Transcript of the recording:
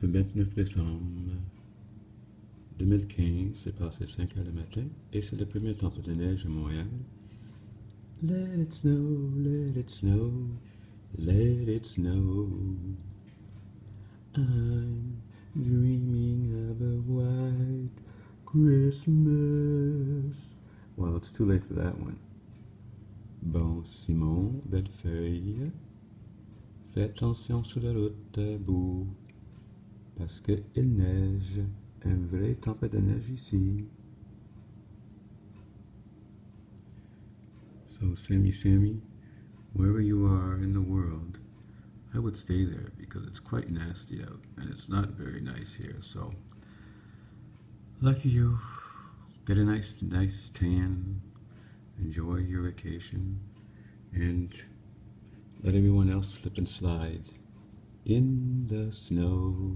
Le 29 décembre 2015, c'est passé 5 heures le matin et c'est le premier tempête de neige à Montréal. Let it snow, let it snow, let it snow. I'm dreaming of a white Christmas. Well, it's too late for that one. Bon, Simon, Bellefeuille, fais attention sur la route à bout, parce qu'il neige, un vrai tempête de neige ici. So, Sammy, wherever you are in the world, I would stay there because it's quite nasty out and it's not very nice here. So, lucky you, get a nice tan, enjoy your vacation, and let everyone else slip and slide in the snow.